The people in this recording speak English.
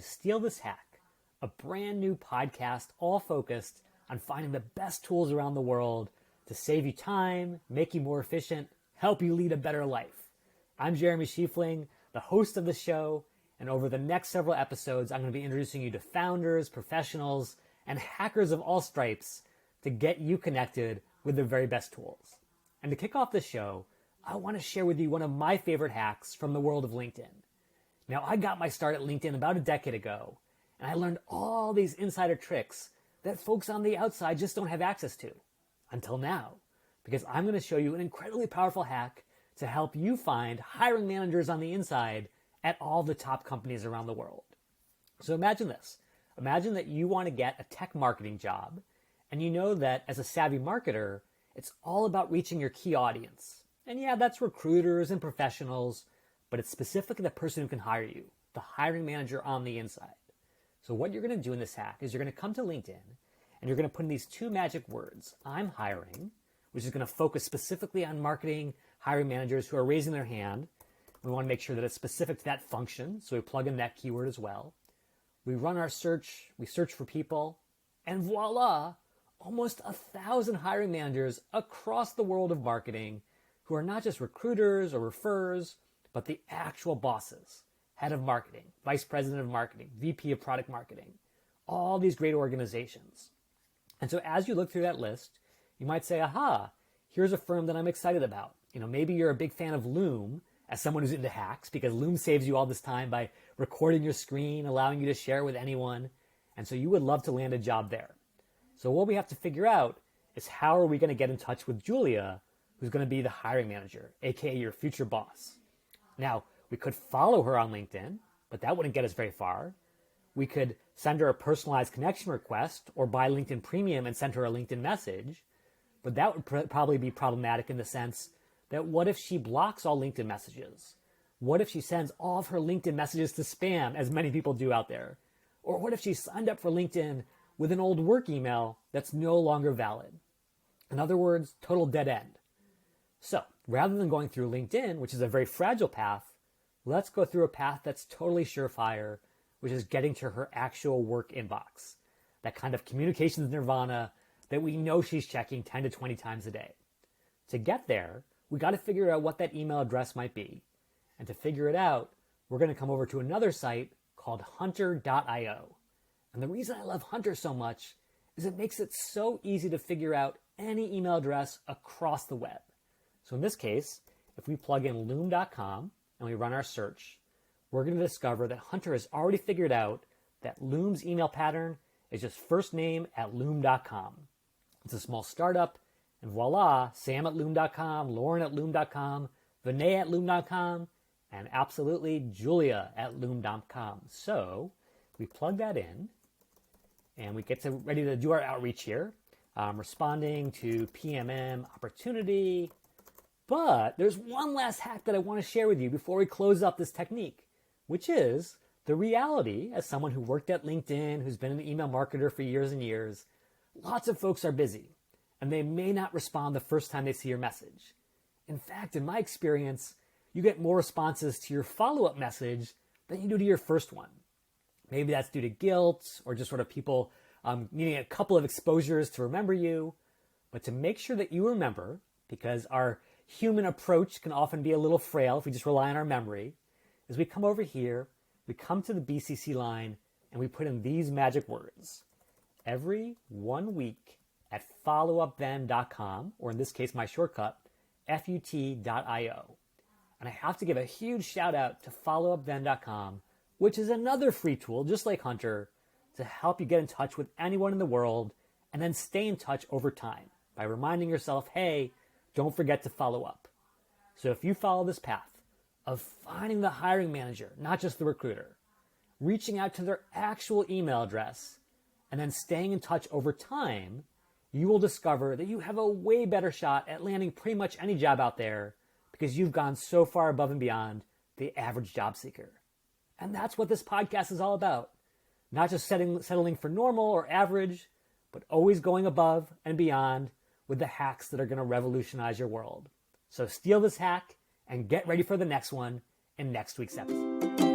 Steal This Hack, a brand new podcast all focused on finding the best tools around the world to save you time, make you more efficient, help you lead a better life. I'm Jeremy Schiefling, the host of the show, and over the next several episodes, I'm going to be introducing you to founders, professionals, and hackers of all stripes to get you connected with the very best tools. And to kick off the show, I want to share with you one of my favorite hacks from the world of LinkedIn. Now, I got my start at LinkedIn about a decade ago, and I learned all these insider tricks that folks on the outside just don't have access to. Until now, because I'm going to show you an incredibly powerful hack to help you find hiring managers on the inside at all the top companies around the world. So imagine this. Imagine that you want to get a tech marketing job, and you know that as a savvy marketer, it's all about reaching your key audience. And yeah, that's recruiters and professionals, but it's specifically the person who can hire you, the hiring manager on the inside. So what you're going to do in this hack is you're going to come to LinkedIn and you're going to put in these two magic words, I'm hiring, which is going to focus specifically on marketing hiring managers who are raising their hand. We want to make sure that it's specific to that function, so we plug in that keyword as well. We run our search, we search for people, and voila, almost 1,000 hiring managers across the world of marketing who are not just recruiters or referrers, but the actual bosses, head of marketing, vice president of marketing, VP of product marketing, all these great organizations. And so as you look through that list, you might say, aha, here's a firm that I'm excited about. Maybe you're a big fan of Loom as someone who's into hacks, because Loom saves you all this time by recording your screen, allowing you to share it with anyone. And so you would love to land a job there. So what we have to figure out is how are we going to get in touch with Julia, who's going to be the hiring manager, aka your future boss. Now, we could follow her on LinkedIn, but that wouldn't get us very far. We could send her a personalized connection request or buy LinkedIn Premium and send her a LinkedIn message, but that would probably be problematic in the sense that what if she blocks all LinkedIn messages? What if she sends all of her LinkedIn messages to spam, as many people do out there? Or what if she signed up for LinkedIn with an old work email that's no longer valid? In other words, total dead end. So rather than going through LinkedIn, which is a very fragile path, let's go through a path that's totally surefire, which is getting to her actual work inbox. That kind of communications nirvana that we know she's checking 10 to 20 times a day. To get there, we got to figure out what that email address might be. And to figure it out, we're going to come over to another site called hunter.io. And the reason I love Hunter so much is it makes it so easy to figure out any email address across the web. So in this case, if we plug in loom.com and we run our search, we're going to discover that Hunter has already figured out that Loom's email pattern is just first name at loom.com. It's a small startup, and voila, Sam at loom.com, Lauren at loom.com, Vinay at loom.com, and absolutely Julia at loom.com. So we plug that in, and we get ready to do our outreach here, responding to PMM opportunity. But there's one last hack that I want to share with you before we close up this technique, which is the reality as someone who worked at LinkedIn, who's been an email marketer for years and years. Lots of folks are busy, and they may not respond the first time they see your message. In fact, in my experience, you get more responses to your follow-up message than you do to your first one. Maybe that's due to guilt or just sort of people needing a couple of exposures to remember you. But to make sure that you remember, because our human approach can often be a little frail if we just rely on our memory, is we come over here, we come to the BCC line, and we put in these magic words. Every 1 week at followupthen.com, or in this case, my shortcut, fut.io. And I have to give a huge shout out to followupthen.com, which is another free tool, just like Hunter, to help you get in touch with anyone in the world and then stay in touch over time by reminding yourself, hey, don't forget to follow up. So if you follow this path of finding the hiring manager, not just the recruiter, reaching out to their actual email address, and then staying in touch over time, you will discover that you have a way better shot at landing pretty much any job out there because you've gone so far above and beyond the average job seeker. And that's what this podcast is all about. Not just settling for normal or average, but always going above and beyond with the hacks that are going to revolutionize your world. So steal this hack and get ready for the next one in next week's episode.